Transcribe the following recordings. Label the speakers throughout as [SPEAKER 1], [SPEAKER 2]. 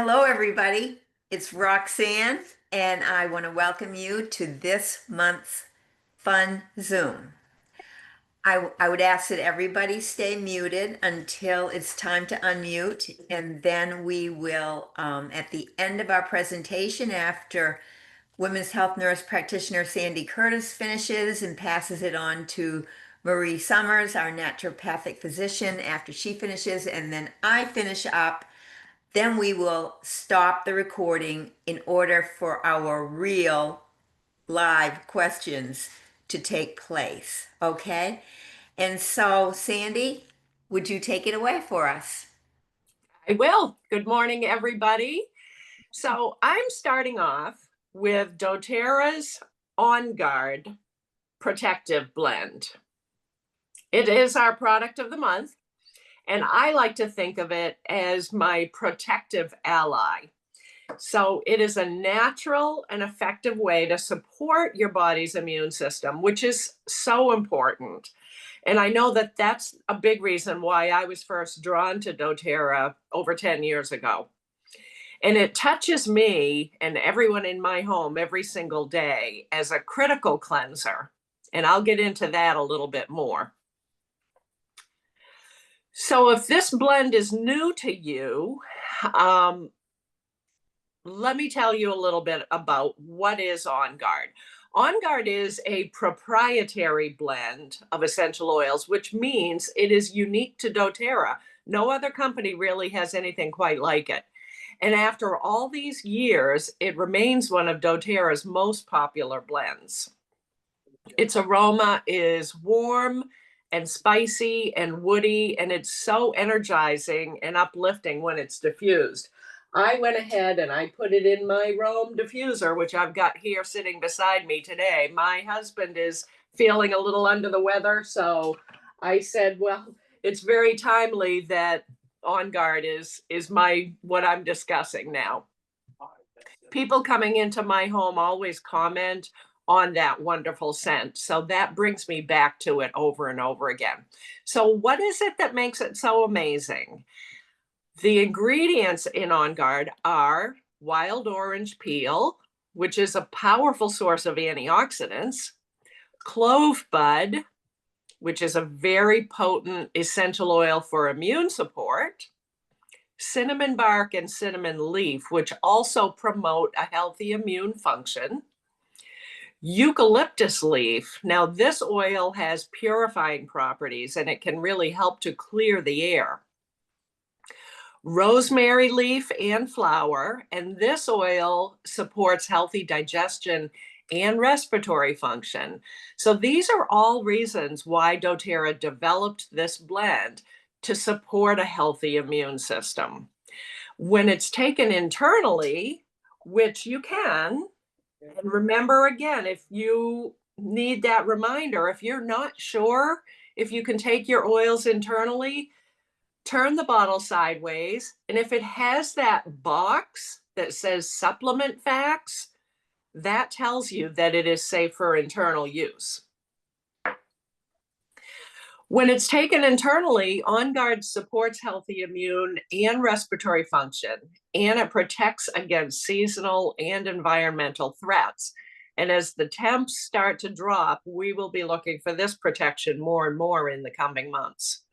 [SPEAKER 1] Hello, everybody. It's Roxanne, and I want to welcome you to this month's Fun Zoom. I would ask that everybody stay muted until it's time to unmute, and then we will, at the end of our presentation, after Women's Health Nurse Practitioner Sandy Curtis finishes and passes it on to Marie Summers, our naturopathic physician, after she finishes, and then I finish up. Then we will stop the recording in order for our real live questions to take place. Okay? And so, Sandy, would you take it away for us?
[SPEAKER 2] I will. Good morning, everybody. So I'm starting off with doTERRA's On Guard Protective Blend. It is our product of the month, and I like to think of it as my protective ally. So it is a natural and effective way to support your body's immune system, which is so important. And I know that that's a big reason why I was first drawn to doTERRA over 10 years ago. And it touches me and everyone in my home every single day as a critical cleanser. And I'll get into that a little bit more. So if this blend is new to you, let me tell you a little bit about what is On Guard. On Guard is a proprietary blend of essential oils, which means it is unique to doTERRA. No other company really has anything quite like it. And after all these years, it remains one of doTERRA's most popular blends. Its aroma is warm and spicy and woody, and it's so energizing and uplifting when it's diffused. I went ahead and I put it in my Rome diffuser, which I've got here sitting beside me today. My husband is feeling a little under the weather, so I said, well, it's very timely that On Guard is what I'm discussing now. People coming into my home always comment on that wonderful scent. So that brings me back to it over and over again. So what is it that makes it so amazing? The ingredients in On Guard are wild orange peel, which is a powerful source of antioxidants, clove bud, which is a very potent essential oil for immune support, cinnamon bark and cinnamon leaf, which also promote a healthy immune function, eucalyptus leaf. Now, this oil has purifying properties and it can really help to clear the air. Rosemary leaf and flower, and this oil supports healthy digestion and respiratory function. So these are all reasons why doTERRA developed this blend to support a healthy immune system. When it's taken internally, which you can, and remember again, if you need that reminder, if you're not sure if you can take your oils internally, turn the bottle sideways. And if it has that box that says supplement facts, that tells you that it is safe for internal use. When it's taken internally, On Guard supports healthy immune and respiratory function, and it protects against seasonal and environmental threats. And as the temps start to drop, we will be looking for this protection more and more in the coming months.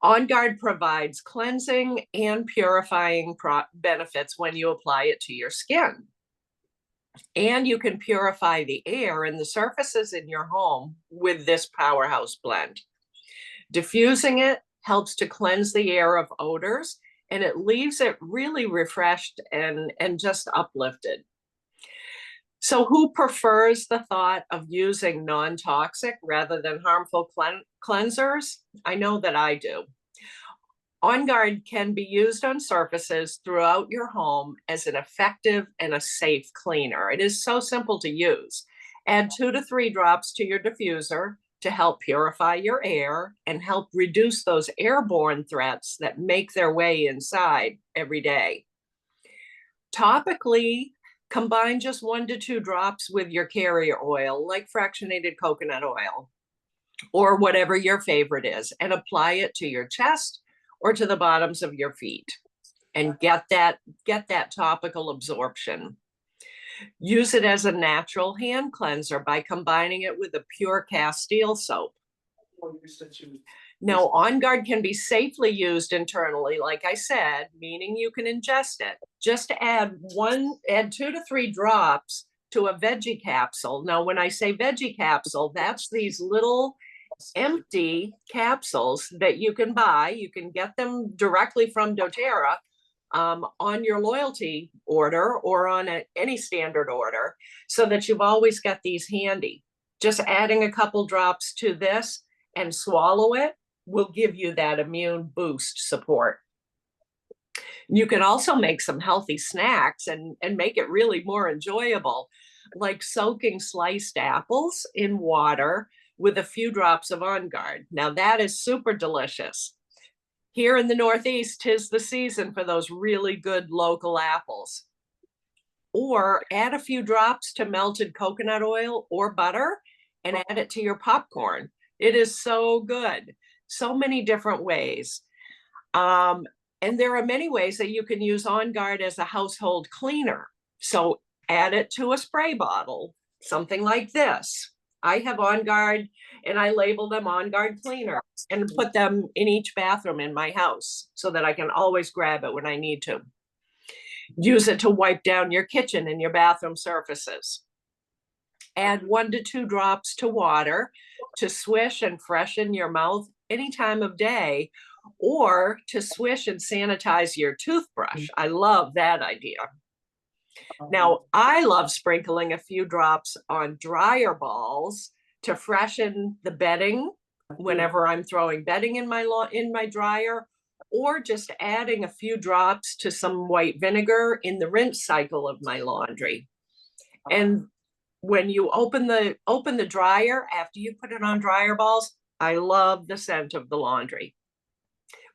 [SPEAKER 2] On Guard provides cleansing and purifying benefits when you apply it to your skin. And you can purify the air and the surfaces in your home with this powerhouse blend. Diffusing it helps to cleanse the air of odors, and it leaves it really refreshed and just uplifted. So who prefers the thought of using non-toxic rather than harmful cleansers? I know that I do. On Guard can be used on surfaces throughout your home as an effective and a safe cleaner. It is so simple to use. Add 2 to 3 drops to your diffuser to help purify your air and help reduce those airborne threats that make their way inside every day. Topically, combine just 1 to 2 drops with your carrier oil, like fractionated coconut oil, or whatever your favorite is, and apply it to your chest or to the bottoms of your feet. and get that topical absorption. Use it as a natural hand cleanser by combining it with a pure Castile soap. Now, On Guard can be safely used internally, like I said, meaning you can ingest it. Just add 2 to 3 drops to a veggie capsule. Now, when I say veggie capsule, that's these little empty capsules that you can buy. You can get them directly from doTERRA on your loyalty order or on any standard order, so that you've always got these handy. Just adding a couple drops to this and swallow it will give you that immune boost support. You can also make some healthy snacks and make it really more enjoyable, like soaking sliced apples in water with a few drops of On Guard. Now that is super delicious. Here in the Northeast, 'tis the season for those really good local apples. Or add a few drops to melted coconut oil or butter and add it to your popcorn. It is so good. So many different ways. And there are many ways that you can use On Guard as a household cleaner. So add it to a spray bottle, something like this. I have On Guard and I label them On Guard cleaner and put them in each bathroom in my house so that I can always grab it when I need to. Use it to wipe down your kitchen and your bathroom surfaces. Add 1 to 2 drops to water to swish and freshen your mouth any time of day, or to swish and sanitize your toothbrush. I love that idea. Now, I love sprinkling a few drops on dryer balls to freshen the bedding whenever I'm throwing bedding in my dryer, or just adding a few drops to some white vinegar in the rinse cycle of my laundry. And when you open the dryer after you put it on dryer balls, I love the scent of the laundry.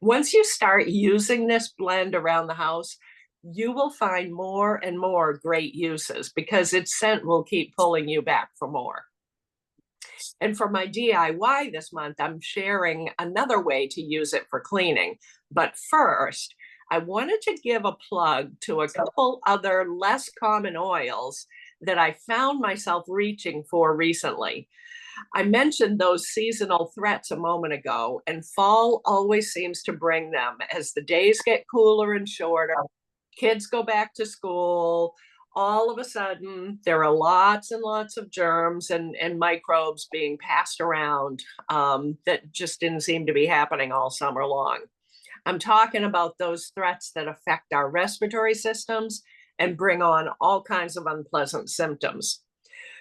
[SPEAKER 2] Once you start using this blend around the house, you will find more and more great uses because its scent will keep pulling you back for more. And for my DIY this month, I'm sharing another way to use it for cleaning. But first, I wanted to give a plug to a couple other less common oils that I found myself reaching for recently. I mentioned those seasonal threats a moment ago, and fall always seems to bring them as the days get cooler and shorter. Kids go back to school. All of a sudden, there are lots and lots of germs and microbes being passed around that just didn't seem to be happening all summer long. I'm talking about those threats that affect our respiratory systems and bring on all kinds of unpleasant symptoms.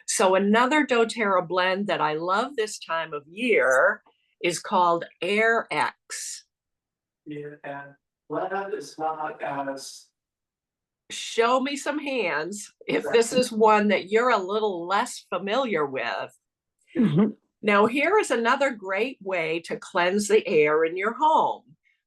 [SPEAKER 2] So another doTERRA blend that I love this time of year is called Air X.
[SPEAKER 3] Yeah, and blend is not as
[SPEAKER 2] Show me some hands if this is one that you're a little less familiar with. Now, here is another great way to cleanse the air in your home.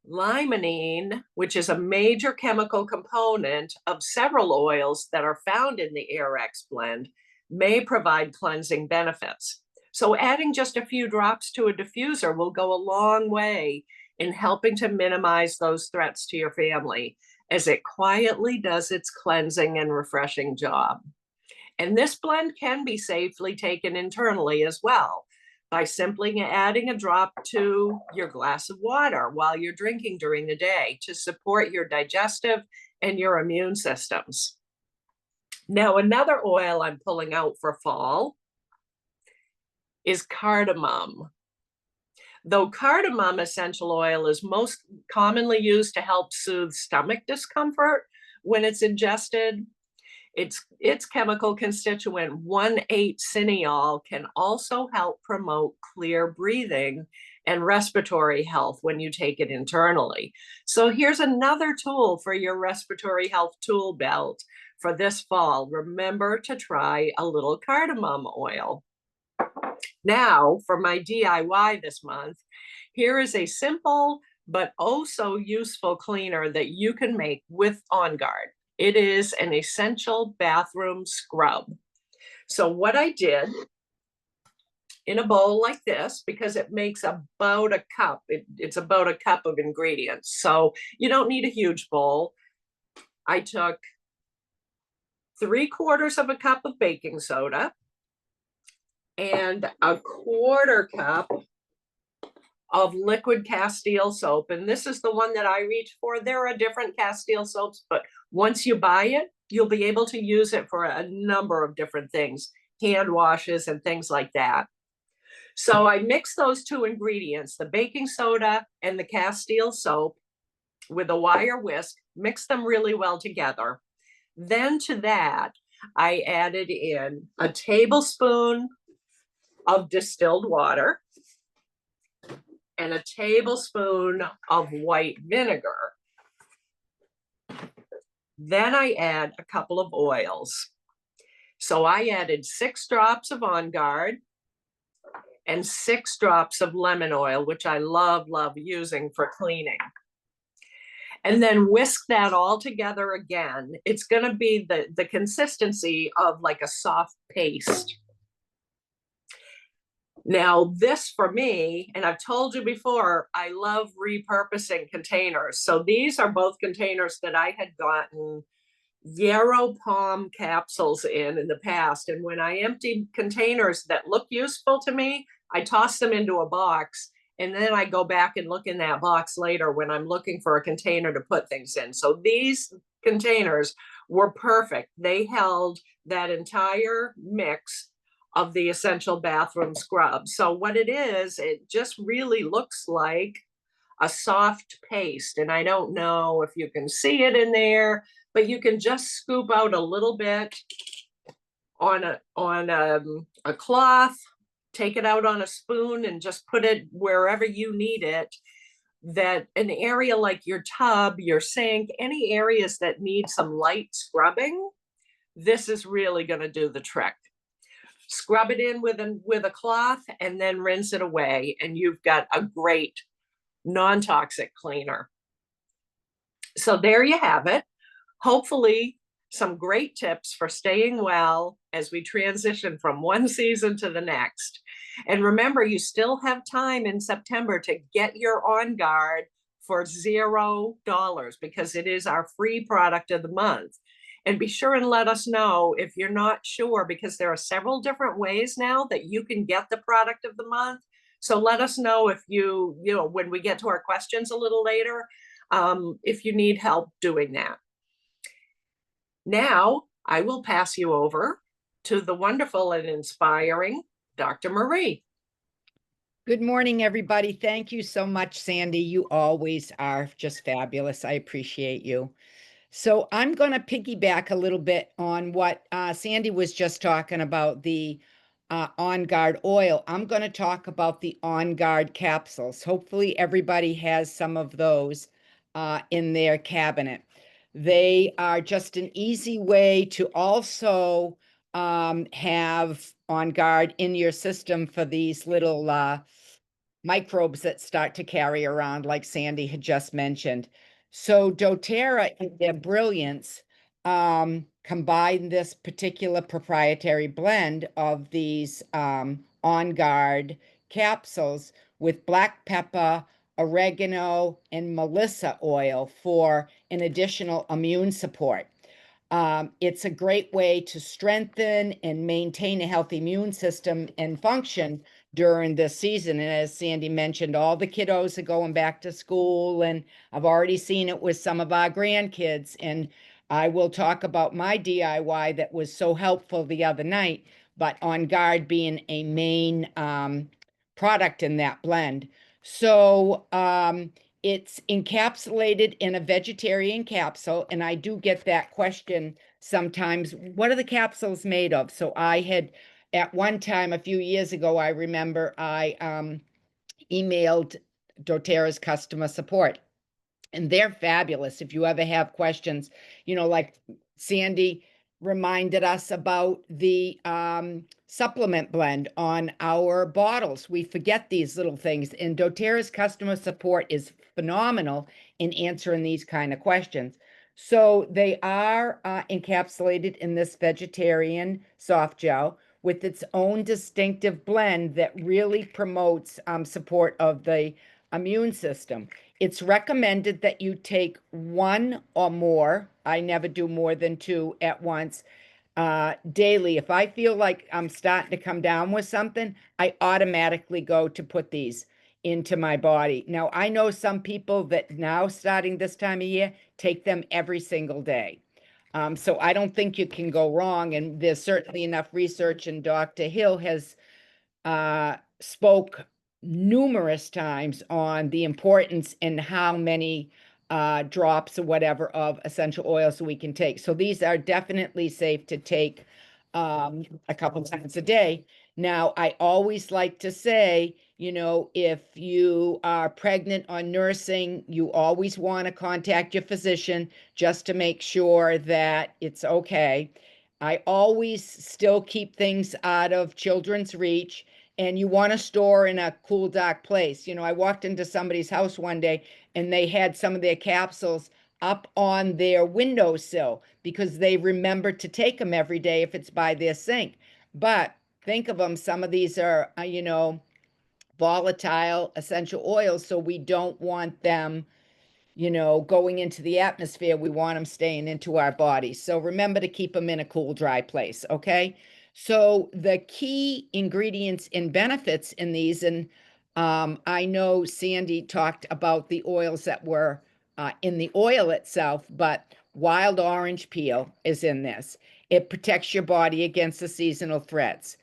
[SPEAKER 2] Limonene, which is a major chemical component of several oils that are found in the Air X blend, may provide cleansing benefits. So adding just a few drops to a diffuser will go a long way in helping to minimize those threats to your family, as it quietly does its cleansing and refreshing job. And this blend can be safely taken internally as well, by simply adding a drop to your glass of water while you're drinking during the day to support your digestive and your immune systems. Now, another oil I'm pulling out for fall is cardamom. Though cardamom essential oil is most commonly used to help soothe stomach discomfort when it's ingested, its chemical constituent 1,8-cineol can also help promote clear breathing and respiratory health when you take it internally. So here's another tool for your respiratory health tool belt for this fall. Remember to try a little cardamom oil. Now, for my DIY this month, here is a simple but oh so useful cleaner that you can make with On Guard. It is an essential bathroom scrub. So what I did in a bowl like this, because it makes about a cup, it's about a cup of ingredients. So you don't need a huge bowl. I took 3/4 of a cup of baking soda and a 1/4 cup of liquid Castile soap. And this is the one that I reach for. There are different Castile soaps, but once you buy it, you'll be able to use it for a number of different things, hand washes and things like that. So I mix those two ingredients, the baking soda and the Castile soap, with a wire whisk, mix them really well together. Then to that, I added in a tablespoon of distilled water and a tablespoon of white vinegar. Then I add a couple of oils. So I added 6 drops of On Guard and 6 drops of lemon oil, which I love using for cleaning. And then whisk that all together again. It's going to be the consistency of like a soft paste. Now, this for me, and I've told you before, I love repurposing containers. So these are both containers that I had gotten Yarrow Palm capsules in the past. And when I empty containers that look useful to me, I toss them into a box. And then I go back and look in that box later when I'm looking for a container to put things in. So these containers were perfect. They held that entire mix of the Essential Bathroom Scrub. So what it is, it just really looks like a soft paste. And I don't know if you can see it in there, but you can just scoop out a little bit on a cloth, take it out on a spoon and just put it wherever you need it. That an area like your tub, your sink, any areas that need some light scrubbing, this is really going to do the trick. Scrub it in with a cloth and then rinse it away, and you've got a great non-toxic cleaner. So there you have it. Hopefully some great tips for staying well as we transition from one season to the next. And remember, you still have time in September to get your On Guard for $0 because it is our free product of the month. And be sure and let us know if you're not sure, because there are several different ways now that you can get the product of the month. So let us know if when we get to our questions a little later, if you need help doing that. Now, I will pass you over to the wonderful and inspiring Dr. Marie.
[SPEAKER 4] Good morning, everybody. Thank you so much, Sandy. You always are just fabulous. I appreciate you. So I'm going to piggyback a little bit on what Sandy was just talking about, the On Guard oil. I'm going to talk about the On Guard capsules. Hopefully everybody has some of those in their cabinet. They are just an easy way to also have On Guard in your system for these little microbes that start to carry around, like Sandy had just mentioned. So doTERRA, in their brilliance, combine this particular proprietary blend of these On Guard capsules with black pepper, oregano, and Melissa oil for an additional immune support. It's a great way to strengthen and maintain a healthy immune system and function during this season. And as Sandy mentioned, all the kiddos are going back to school, and I've already seen it with some of our grandkids. And I will talk about my DIY that was so helpful the other night, but On Guard being a main product in that blend. So it's encapsulated in a vegetarian capsule, and I do get that question sometimes, what are the capsules made of? So I had, at one time a few years ago, I remember I emailed doTERRA's customer support, and they're fabulous. If you ever have questions, like Sandy reminded us about the supplement blend on our bottles. We forget these little things, and doTERRA's customer support is phenomenal in answering these kind of questions. So they are encapsulated in this vegetarian soft gel with its own distinctive blend that really promotes support of the immune system. It's recommended that you take one or more. I never do more than two at once daily. If I feel like I'm starting to come down with something, I automatically go to put these into my body. Now, I know some people that now starting this time of year take them every single day. So I don't think you can go wrong. And there's certainly enough research, and Dr. Hill has spoke numerous times on the importance and how many drops or whatever of essential oils we can take. So these are definitely safe to take a couple times a day. Now, I always like to say, if you are pregnant or nursing, you always want to contact your physician just to make sure that it's okay. I always still keep things out of children's reach, and you want to store in a cool, dark place. I walked into somebody's house one day and they had some of their capsules up on their windowsill because they remember to take them every day if it's by their sink. But think of them, some of these are, volatile essential oils, so we don't want them going into the atmosphere. We want them staying into our bodies. So remember to keep them in a cool, dry place, okay? So the key ingredients and benefits in these, and I know Sandy talked about the oils that were in the oil itself, but wild orange peel is in this. It protects your body against the seasonal threats.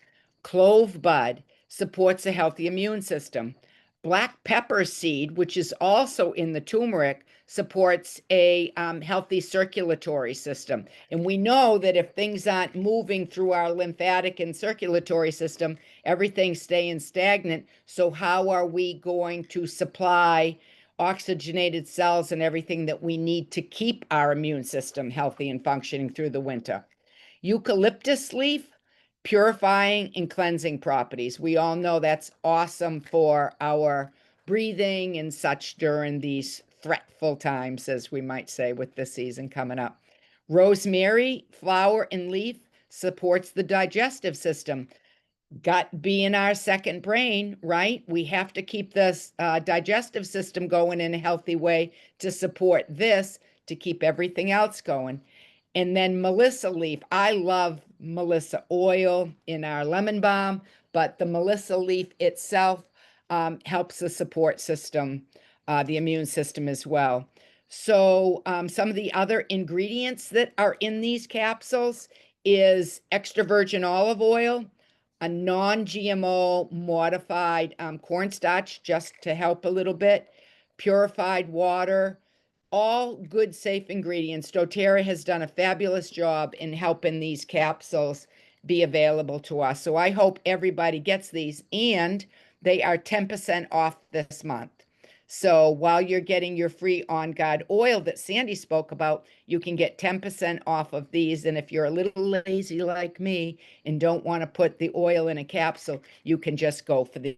[SPEAKER 4] Clove bud supports a healthy immune system. Black pepper seed, which is also in the turmeric, supports a healthy circulatory system. And we know that if things aren't moving through our lymphatic and circulatory system, everything's staying stagnant. So how are we going to supply oxygenated cells and everything that we need to keep our immune system healthy and functioning through the winter? Eucalyptus leaf, purifying and cleansing properties. We all know that's awesome for our breathing and such during these threatful times, as we might say, with the season coming up. Rosemary, flower and leaf supports the digestive system. Gut being our second brain, right? We have to keep this digestive system going in a healthy way to support this, to keep everything else going. And then Melissa leaf. I love Melissa oil in our lemon balm, but the Melissa leaf itself helps the support system, the immune system as well. So some of the other ingredients that are in these capsules is extra virgin olive oil, a non-GMO modified cornstarch, just to help a little bit, purified water, all good, safe ingredients. doTERRA has done a fabulous job in helping these capsules be available to us. So I hope everybody gets these, and they are 10% off this month. So while you're getting your free On Guard oil that Sandy spoke about, you can get 10% off of these. And if you're a little lazy like me and don't want to put the oil in a capsule, you can just go for the.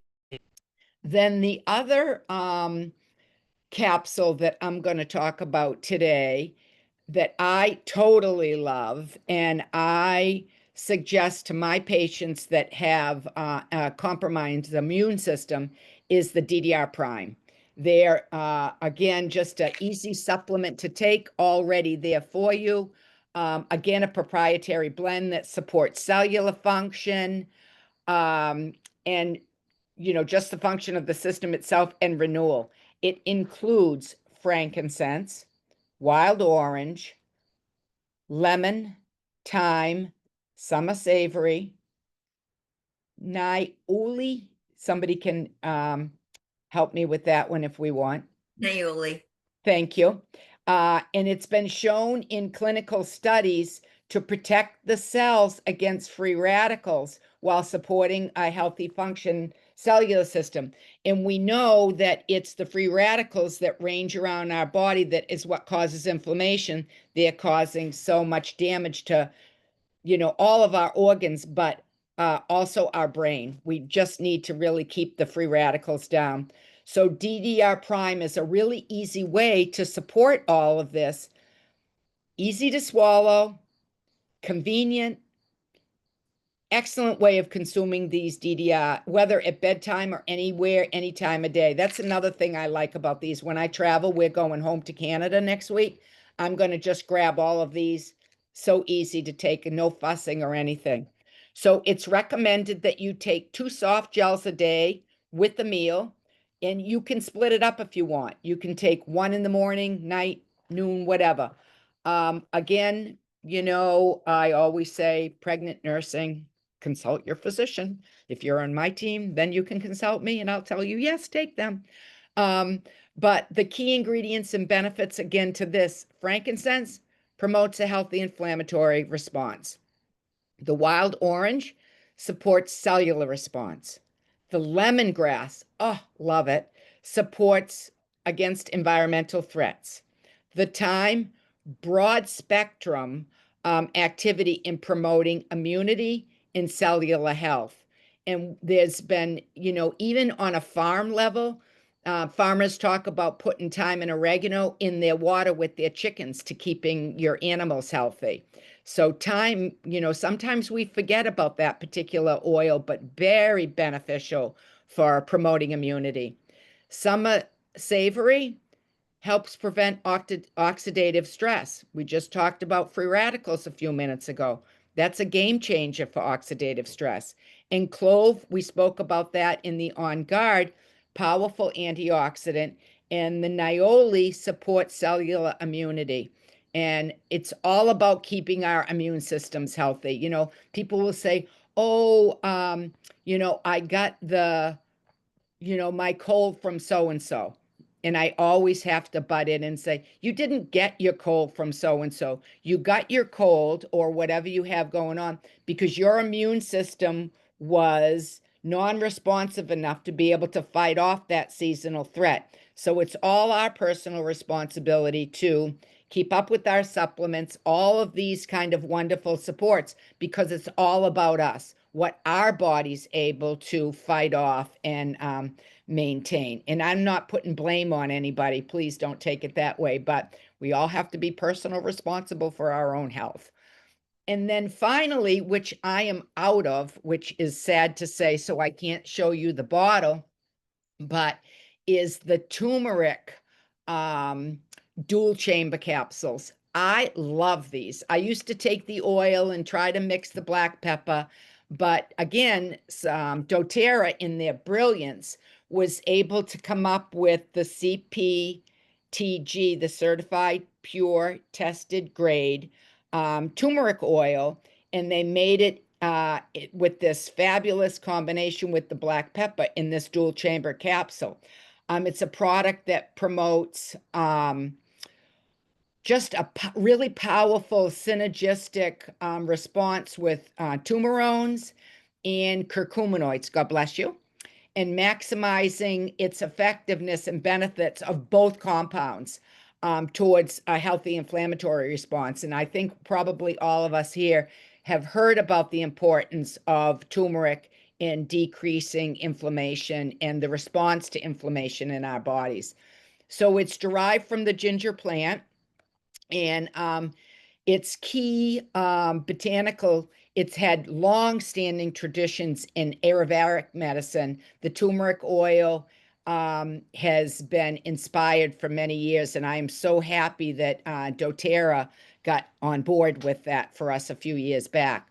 [SPEAKER 4] Then the other capsule that I'm going to talk about today that I totally love, and I suggest to my patients that have a compromised immune system, is the DDR Prime. They're, again, just an easy supplement to take, already there for you. Again, a proprietary blend that supports cellular function, and just the function of the system itself and renewal. It includes frankincense, wild orange, lemon, thyme, summer savory, niaouli. Somebody can help me with that one if we want.
[SPEAKER 1] Naioli.
[SPEAKER 4] Thank you. And it's been shown in clinical studies to protect the cells against free radicals while supporting a healthy function cellular system. And we know that it's the free radicals that range around our body that is what causes inflammation. They're causing so much damage to, all of our organs, but also our brain. We just need to really keep the free radicals down. So DDR Prime is a really easy way to support all of this. Easy to swallow, convenient, excellent way of consuming these DDR, whether at bedtime or anywhere, any time of day. That's another thing I like about these. When I travel, we're going home to Canada next week. I'm going to just grab all of these. So easy to take and no fussing or anything. So it's recommended that you take 2 soft gels a day with the meal, and you can split it up if you want. You can take 1 in the morning, night, noon, whatever. Again, I always say pregnant nursing, consult your physician. If you're on my team, then you can consult me and I'll tell you, yes, take them. But the key ingredients and benefits again to this, frankincense promotes a healthy inflammatory response. The wild orange supports cellular response. The lemongrass, oh, love it, supports against environmental threats. The thyme, broad spectrum activity in promoting immunity and cellular health. And there's been, even on a farm level, farmers talk about putting thyme and oregano in their water with their chickens to keeping your animals healthy. So thyme, sometimes we forget about that particular oil, but very beneficial for promoting immunity. Summer savory helps prevent oxidative stress. We just talked about free radicals a few minutes ago. That's a game changer for oxidative stress. And clove, we spoke about that in the On Guard, powerful antioxidant. And the Nioli supports cellular immunity. And it's all about keeping our immune systems healthy. People will say, oh, I got my cold from so-and-so. And I always have to butt in and say, you didn't get your cold from so-and-so. You got your cold or whatever you have going on because your immune system was non-responsive enough to be able to fight off that seasonal threat. So it's all our personal responsibility to keep up with our supplements, all of these kind of wonderful supports, because it's all about us, what our body's able to fight off and maintain. And I'm not putting blame on anybody. Please don't take it that way. But we all have to be personal responsible for our own health. And then finally, which I am out of, which is sad to say, so I can't show you the bottle, but is the turmeric dual chamber capsules. I love these. I used to take the oil and try to mix the black pepper. But again, doTERRA in their brilliance was able to come up with the CPTG, the certified pure tested grade turmeric oil, and they made it with this fabulous combination with the black pepper in this dual chamber capsule. It's a product that promotes just a really powerful synergistic response with turmerones and curcuminoids, God bless you, and maximizing its effectiveness and benefits of both compounds towards a healthy inflammatory response. And I think probably all of us here have heard about the importance of turmeric in decreasing inflammation and the response to inflammation in our bodies. So it's derived from the ginger plant, and its key botanical, it's had long-standing traditions in Ayurvedic medicine. The turmeric oil has been inspired for many years, and I am so happy that doTERRA got on board with that for us a few years back.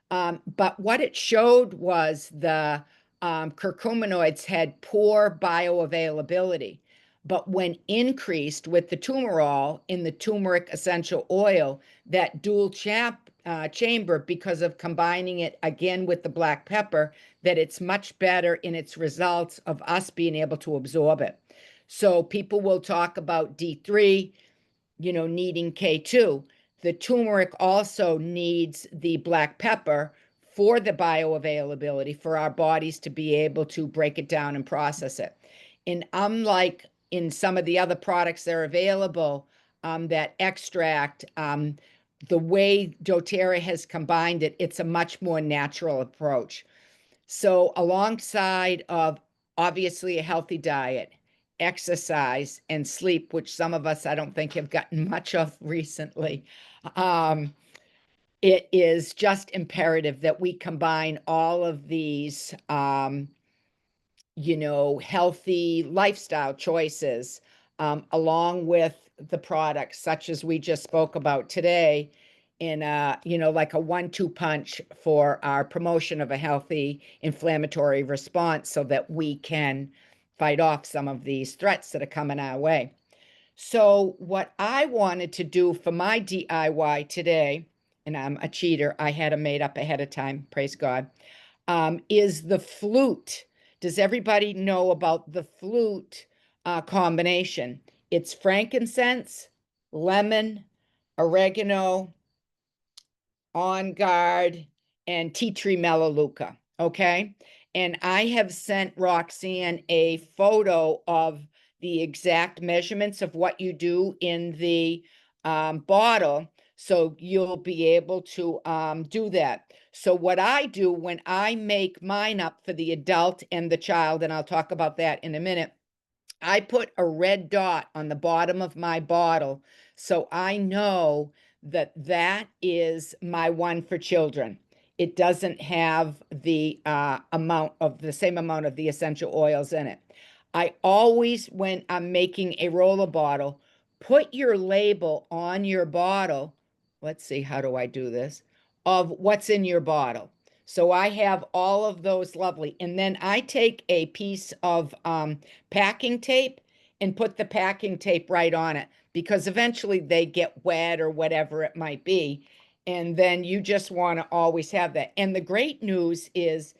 [SPEAKER 4] But what it showed was the curcuminoids had poor bioavailability. But when increased with the Turmeric in the turmeric essential oil, that dual chamber, because of combining it again with the black pepper, that it's much better in its results of us being able to absorb it. So people will talk about D3, needing K2. The turmeric also needs the black pepper for the bioavailability, for our bodies to be able to break it down and process it. And unlike in some of the other products that are available, that extract, the way doTERRA has combined it, it's a much more natural approach. So alongside of obviously a healthy diet, exercise, and sleep, which some of us I don't think have gotten much of recently, it is just imperative that we combine all of these, healthy lifestyle choices, along with the products such as we just spoke about today in like a 1-2 punch for our promotion of a healthy inflammatory response so that we can fight off some of these threats that are coming our way. So what I wanted to do for my DIY today, and I'm a cheater, I had them made up ahead of time, praise God, is the flute. Does everybody know about the flute combination? It's frankincense, lemon, oregano, On Guard, and tea tree melaleuca, okay? And I have sent Roxanne a photo of the exact measurements of what you do in the bottle, so you'll be able to do that. So what I do when I make mine up for the adult and the child, and I'll talk about that in a minute, I put a red dot on the bottom of my bottle so I know that that is my one for children. It doesn't have the same amount of the essential oils in it. I always, when I'm making a roller bottle, put your label on your bottle. Let's see, how do I do this? Of what's in your bottle. So I have all of those lovely. And then I take a piece of packing tape and put the packing tape right on it, because eventually they get wet or whatever it might be. And then you just want to always have that. And the great news is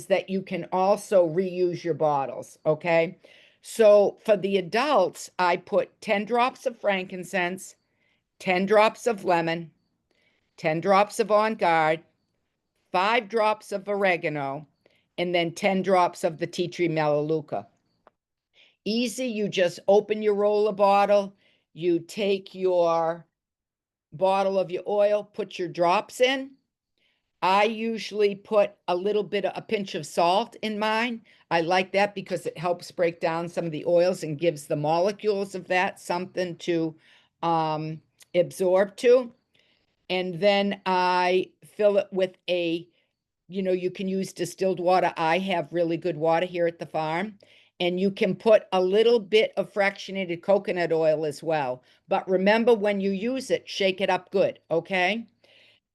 [SPEAKER 4] that you can also reuse your bottles, okay? So for the adults, I put 10 drops of frankincense, 10 drops of lemon, 10 drops of On Guard, 5 drops of oregano, and then 10 drops of the tea tree melaleuca. Easy, you just open your roller bottle, you take your bottle of your oil, put your drops in. I usually put a pinch of salt in mine. I like that because it helps break down some of the oils and gives the molecules of that something to absorb to. And then I fill it with you can use distilled water. I have really good water here at the farm. And you can put a little bit of fractionated coconut oil as well. But remember, when you use it, shake it up good, okay?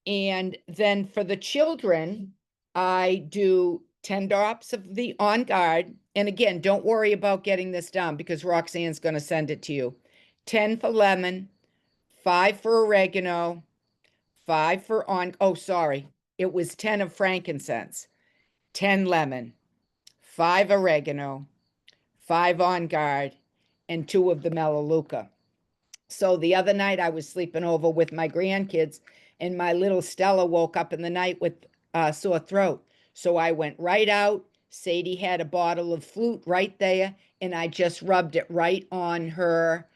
[SPEAKER 4] And then for the children, I do 10 drops of the On Guard. And again, don't worry about getting this down because Roxanne's going to send it to you. 10 for lemon, 5 for oregano, 5 for it was 10 of frankincense, 10 lemon, 5 oregano, 5 On Guard, and 2 of the melaleuca. So the other night I was sleeping over with my grandkids, and my little Stella woke up in the night with a sore throat. So I went right out. Sadie had a bottle of flute right there, and I just rubbed it right on her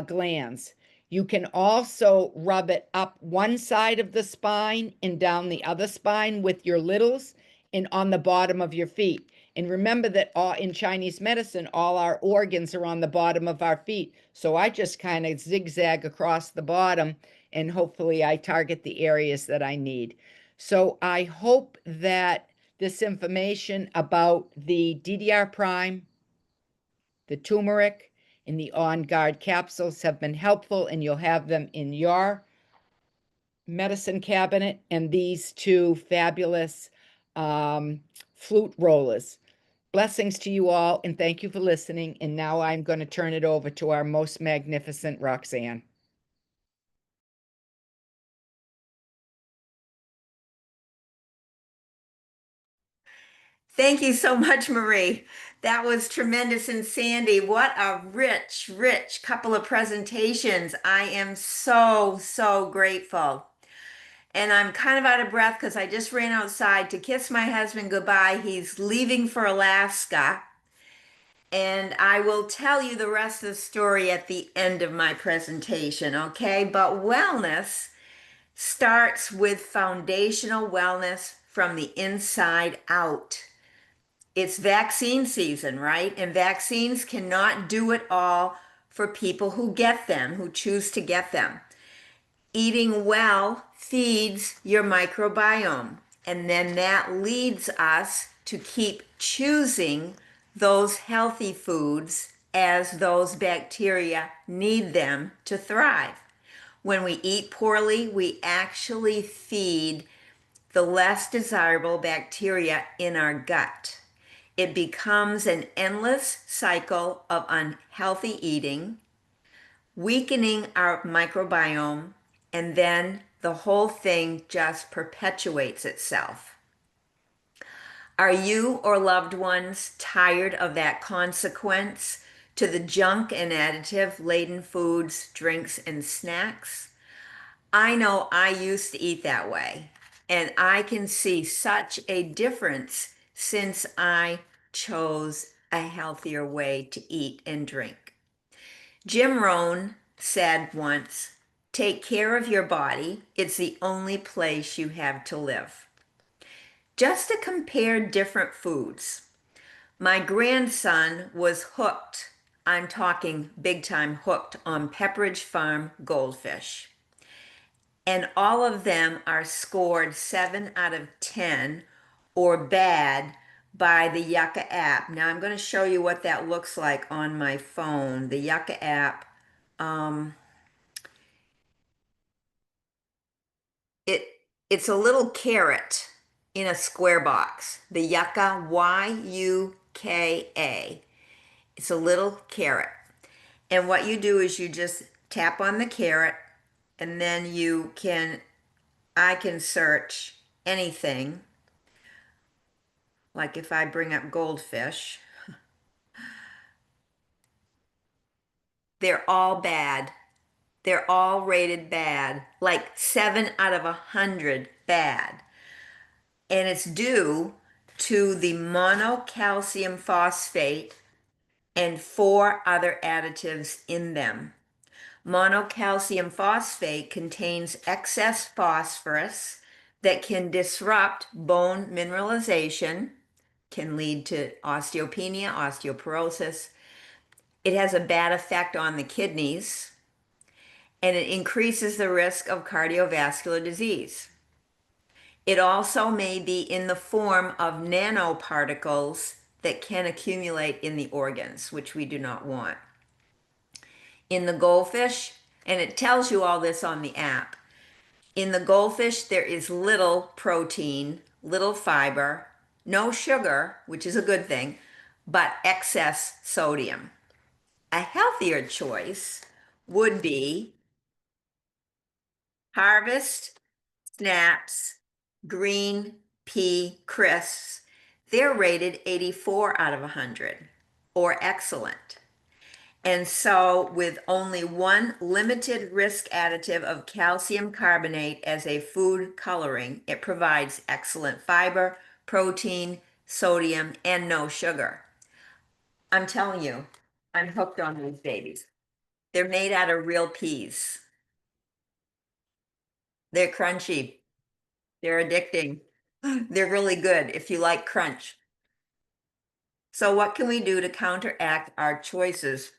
[SPEAKER 4] glands. You can also rub it up one side of the spine and down the other spine with your littles and on the bottom of your feet. And remember that in Chinese medicine, all our organs are on the bottom of our feet. So I just kind of zigzag across the bottom, and hopefully I target the areas that I need. So I hope that this information about the DDR prime, the turmeric, and the On Guard capsules have been helpful, and you'll have them in your medicine cabinet, and these 2 fabulous flute rollers. Blessings to you all, and thank you for listening. And now I'm going to turn it over to our most magnificent Roxanne.
[SPEAKER 1] Thank you so much, Marie. That was tremendous. And Sandy, what a rich, rich couple of presentations. I am so, so grateful. And I'm kind of out of breath because I just ran outside to kiss my husband goodbye. He's leaving for Alaska. And I will tell you the rest of the story at the end of my presentation, okay? But wellness starts with foundational wellness from the inside out. It's vaccine season, right? And vaccines cannot do it all for people who get them, who choose to get them. Eating well feeds your microbiome, and then that leads us to keep choosing those healthy foods as those bacteria need them to thrive. When we eat poorly, we actually feed the less desirable bacteria in our gut. It becomes an endless cycle of unhealthy eating, weakening our microbiome, and then the whole thing just perpetuates itself. Are you or loved ones tired of that consequence to the junk and additive laden foods, drinks, and snacks? I know I used to eat that way, and I can see such a difference since I chose a healthier way to eat and drink. Jim Rohn said once, "Take care of your body. It's the only place you have to live." Just to compare different foods, my grandson was hooked. I'm talking big time hooked on Pepperidge Farm goldfish. And all of them are scored 7 out of 10 or bad by the Yucca app. Now I'm going to show you what that looks like on my phone. The Yucca app, it it's a little carrot in a square box. The Yucca, Yuka. It's a little carrot. And what you do is you just tap on the carrot, and then I can search anything. Like if I bring up goldfish, they're all bad. They're all rated bad, like 7 out of 100 bad. And it's due to the monocalcium phosphate and 4 other additives in them. Monocalcium phosphate contains excess phosphorus that can disrupt bone mineralization, can lead to osteopenia, osteoporosis. It has a bad effect on the kidneys, and it increases the risk of cardiovascular disease. It also may be in the form of nanoparticles that can accumulate in the organs, which we do not want. In the goldfish, and it tells you all this on the app, in the goldfish there is little protein, little fiber, no sugar, which is a good thing, but excess sodium. A healthier choice would be Harvest Snaps Green Pea Crisps. They're rated 84 out of 100 or excellent. And so, with only one limited risk additive of calcium carbonate as a food coloring, it provides excellent fiber, protein, sodium, and no sugar. I'm telling you, I'm hooked on these babies. They're made out of real peas. They're crunchy. They're addicting. They're really good if you like crunch. So, what can we do to counteract our choices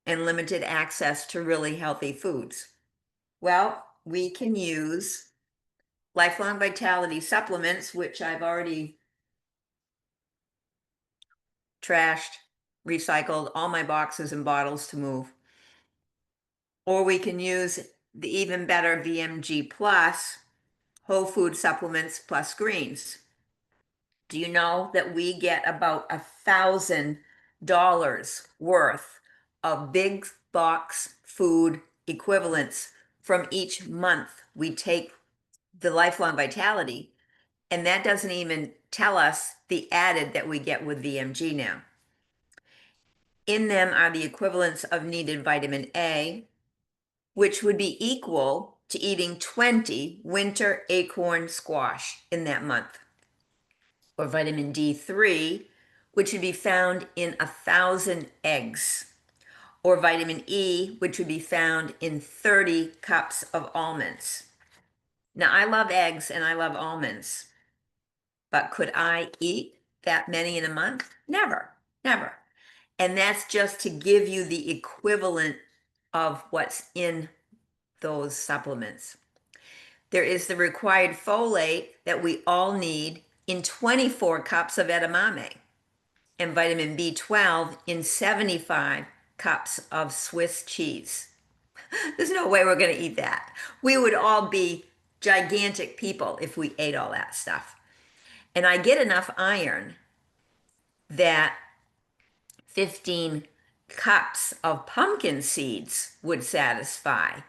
[SPEAKER 1] and limited access to really healthy foods? Well, we can use Lifelong Vitality supplements, which I've already trashed, recycled all my boxes and bottles to move. Or we can use the even better VMG Plus, whole food supplements plus greens. Do you know that we get about $1,000 worth of big box food equivalents from each month we take the Lifelong Vitality, and that doesn't even tell us the added that we get with VMG now. In them are the equivalents of needed vitamin A, which would be equal to eating 20 winter acorn squash in that month. Or vitamin D3, which would be found in 1,000 eggs. Or vitamin E, which would be found in 30 cups of almonds. Now, I love eggs and I love almonds, but could I eat that many in a month? Never, never. And that's just to give you the equivalent of what's in those supplements. There is the required folate that we all need in 24 cups of edamame, and vitamin B12 in 75 cups of Swiss cheese. There's no way we're going to eat that. We would all be gigantic people if we ate all that stuff. And I get enough iron that 15 cups of pumpkin seeds would satisfy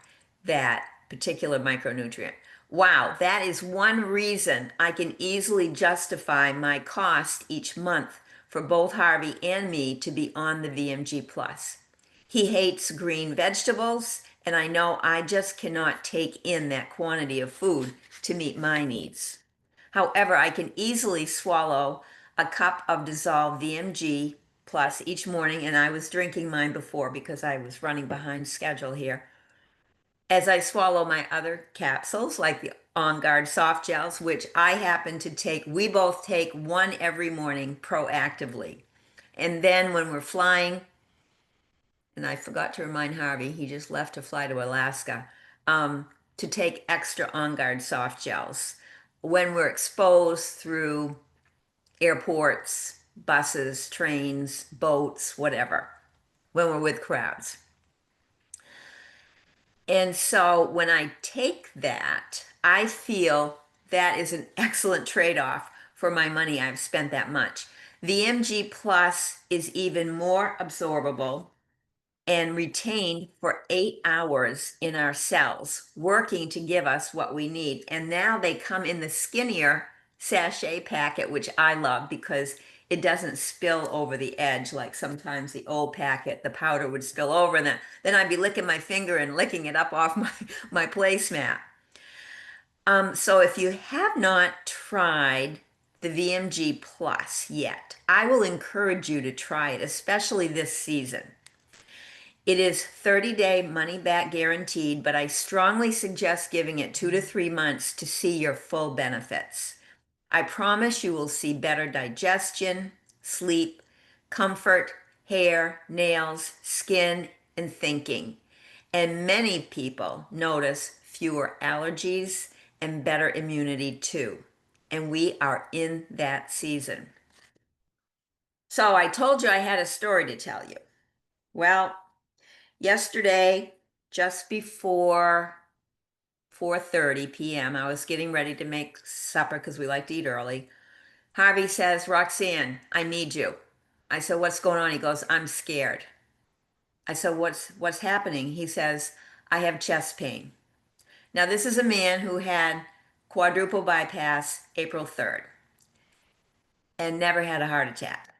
[SPEAKER 1] that particular micronutrient. Wow, that is one reason I can easily justify my cost each month for both Harvey and me to be on the VMG Plus. He hates green vegetables, and I know I just cannot take in that quantity of food to meet my needs. However, I can easily swallow a cup of dissolved VMG Plus each morning, and I was drinking mine before because I was running behind schedule here. As I swallow my other capsules, like the On Guard soft gels, which I happen to take, we both take one every morning proactively. And then when we're flying, and I forgot to remind Harvey, he just left to fly to Alaska, to take extra On Guard soft gels when we're exposed through airports, buses, trains, boats, whatever, when we're with crowds. And so when I take that, I feel that is an excellent trade-off for my money. I've spent that much. The MG Plus is even more absorbable and retained for 8 hours in our cells, working to give us what we need. And now they come in the skinnier sachet packet, which I love because it doesn't spill over the edge like sometimes the old packet, the powder would spill over, and then I'd be licking my finger and licking it up off my placemat. So if you have not tried the VMG Plus yet, I will encourage you to try it, especially this season. It is 30-day money back guaranteed, but I strongly suggest giving it 2 to 3 months to see your full benefits. I promise you will see better digestion, sleep, comfort, hair, nails, skin, and thinking. And many people notice fewer allergies and better immunity too. And we are in that season. So I told you I had a story to tell you. Well, yesterday, just before 4:30 p.m., I was getting ready to make supper because we like to eat early. Harvey says, "Roxanne, I need you." I said, "What's going on?" He goes, "I'm scared." I said, "What's happening?" He says, "I have chest pain." Now, this is a man who had quadruple bypass April 3rd and never had a heart attack.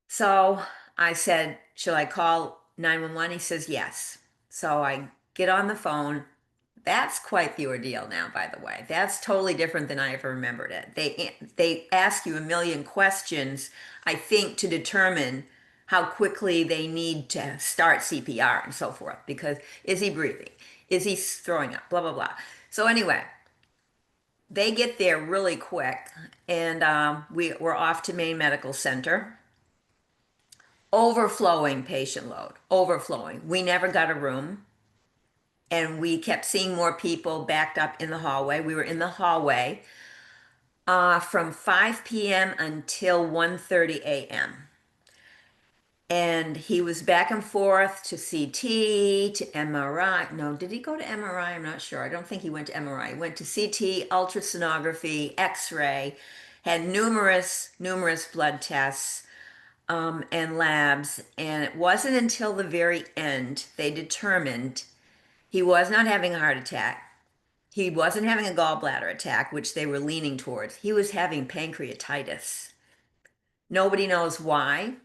[SPEAKER 1] So I said, "Shall I call 911?" He says, "Yes." So I get on the phone. That's quite the ordeal now, by the way. That's totally different than I ever remembered it. They ask you a million questions, I think, to determine how quickly they need to start CPR and so forth. Because is he breathing? Is he throwing up? Blah, blah, blah. So anyway, they get there really quick, and we're off to Maine Medical Center. Overflowing patient load, overflowing. We never got a room. And we kept seeing more people backed up in the hallway. We were in the hallway from 5 p.m. until 1:30 a.m. And he was back and forth to CT, to MRI. No, did he go to MRI? I'm not sure. I don't think he went to MRI. He went to CT, ultrasonography, X-ray, had numerous blood tests and labs. And it wasn't until the very end they determined he was not having a heart attack. He wasn't having a gallbladder attack, which they were leaning towards. He was having pancreatitis. Nobody knows why.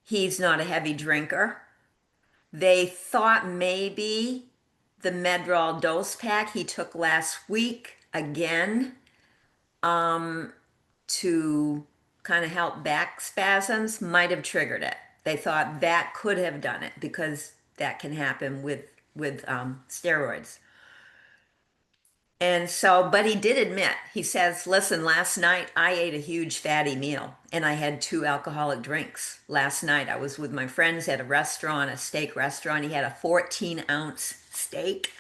[SPEAKER 1] He's not a heavy drinker. They thought maybe the Medrol dose pack he took last week again to kind of help back spasms might have triggered it. They thought that could have done it because that can happen with steroids. And so, but he did admit, he says, listen, last night I ate a huge fatty meal and I had 2 alcoholic drinks. Last night I was with my friends at a restaurant, a steak restaurant. He had a 14-ounce steak,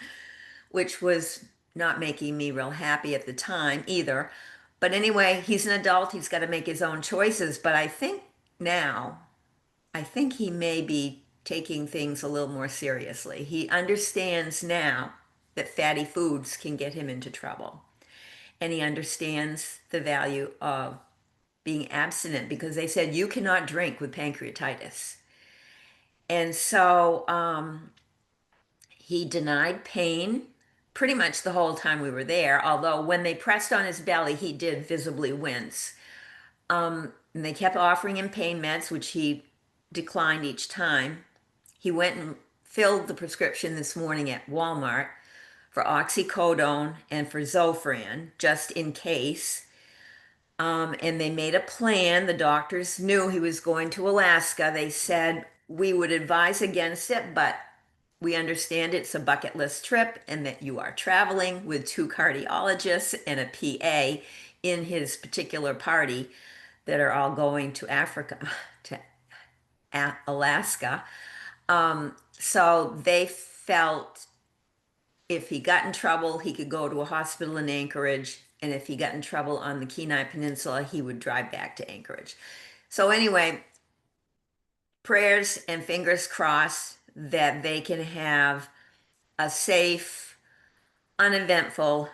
[SPEAKER 1] which was not making me real happy at the time either. But anyway, he's an adult, he's got to make his own choices. But I think now, I think he may be taking things a little more seriously. He understands now that fatty foods can get him into trouble. And he understands the value of being abstinent because they said you cannot drink with pancreatitis. And so he denied pain pretty much the whole time we were there, although when they pressed on his belly, he did visibly wince. And they kept offering him pain meds, which he declined each time. He went and filled the prescription this morning at Walmart for oxycodone and for Zofran, just in case. And they made a plan. The doctors knew he was going to Alaska. They said, we would advise against it, but we understand it's a bucket list trip and that you are traveling with 2 cardiologists and a PA in his particular party that are all going to Africa, to Alaska. So they felt if he got in trouble, he could go to a hospital in Anchorage. And if he got in trouble on the Kenai Peninsula, he would drive back to Anchorage. So anyway, prayers and fingers crossed that they can have a safe, uneventful,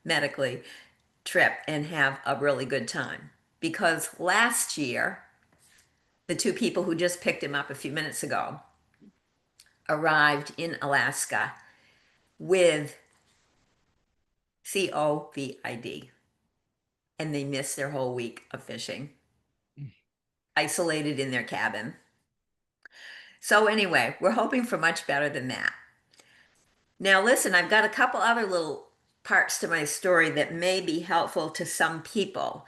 [SPEAKER 1] medically, trip and have a really good time. Because last year, the 2 people who just picked him up a few minutes ago arrived in Alaska with COVID, and they missed their whole week of fishing, isolated in their cabin. So anyway, we're hoping for much better than that. Now listen, I've got a couple other little parts to my story that may be helpful to some people.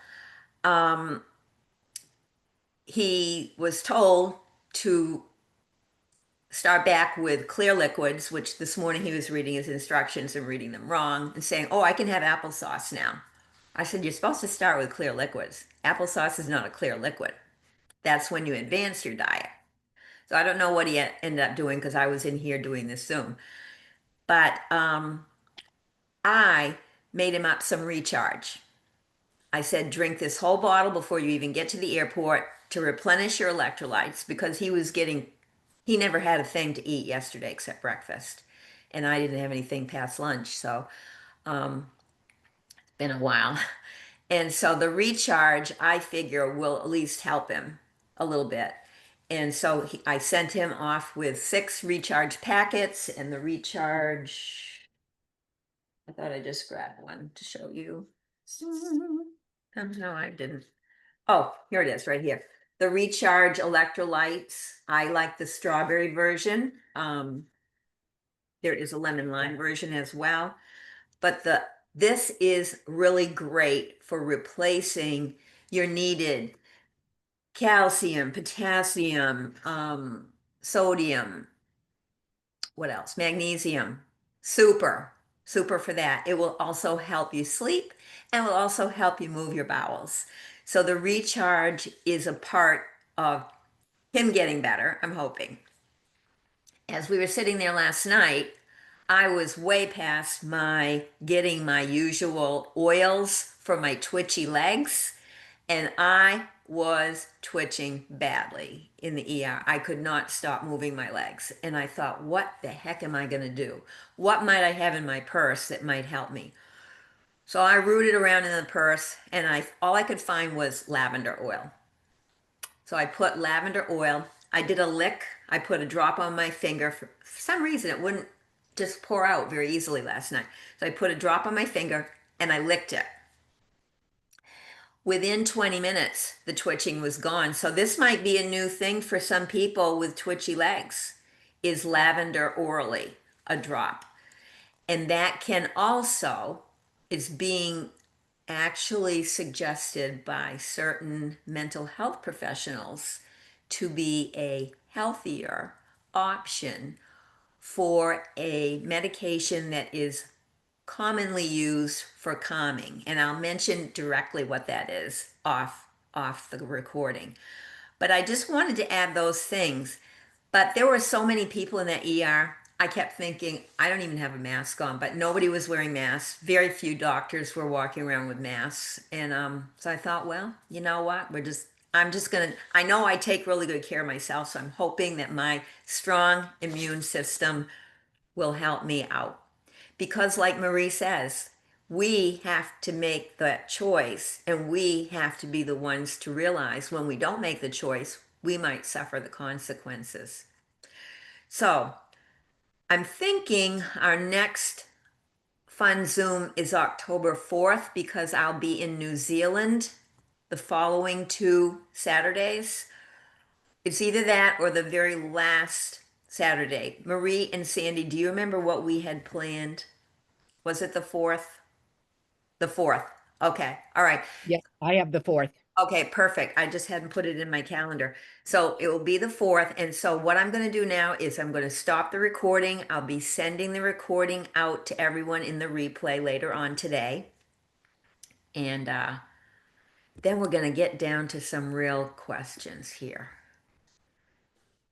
[SPEAKER 1] He was told to start back with clear liquids, which this morning he was reading his instructions and reading them wrong and saying, oh, I can have applesauce now. I said, you're supposed to start with clear liquids. Applesauce is not a clear liquid. That's when you advance your diet. So I don't know what he ended up doing because I was in here doing this Zoom. But I made him up some recharge. I said, drink this whole bottle before you even get to the airport to replenish your electrolytes because he never had a thing to eat yesterday except breakfast. And I didn't have anything past lunch. So been a while. And so the recharge, I figure, will at least help him a little bit. And so I sent him off with 6 recharge packets and the recharge, I thought I just grabbed one to show you. No, I didn't. Oh, here it is right here. The recharge electrolytes. I like the strawberry version. There is a lemon lime version as well. But this is really great for replacing your needed calcium, potassium, sodium, what else? Magnesium. Super for that. It will also help you sleep and will also help you move your bowels. So the recharge is a part of him getting better, I'm hoping. As we were sitting there last night, I was way past getting my usual oils for my twitchy legs, and I was twitching badly in the ER. I could not stop moving my legs. And I thought, what the heck am I going to do? What might I have in my purse that might help me? So I rooted around in the purse and all I could find was lavender oil. So I put lavender oil. I did a lick. I put a drop on my finger. For some reason, it wouldn't just pour out very easily last night. So I put a drop on my finger and I licked it. Within 20 minutes, the twitching was gone. So this might be a new thing for some people with twitchy legs, is lavender orally, a drop. And that can also, is being actually suggested by certain mental health professionals to be a healthier option for a medication that is commonly used for calming, and I'll mention directly what that is off the recording. But I just wanted to add those things. But there were so many people in that ER. I kept thinking, I don't even have a mask on, but nobody was wearing masks. Very few doctors were walking around with masks. And so I thought, well, you know what? I'm just going to, I know I take really good care of myself. So I'm hoping that my strong immune system will help me out. Because, like Marie says, we have to make that choice, and we have to be the ones to realize when we don't make the choice, we might suffer the consequences. So, I'm thinking our next fun Zoom is October 4th because I'll be in New Zealand the following 2 Saturdays. It's either that or the very last Saturday. Marie and Sandy, do you remember what we had planned? Was it the 4th? The 4th. Okay. All right.
[SPEAKER 4] Yes, I have the 4th.
[SPEAKER 1] Okay, perfect. I just hadn't put it in my calendar. So it will be the 4th. And so what I'm going to do now is I'm going to stop the recording. I'll be sending the recording out to everyone in the replay later on today. And then we're going to get down to some real questions here.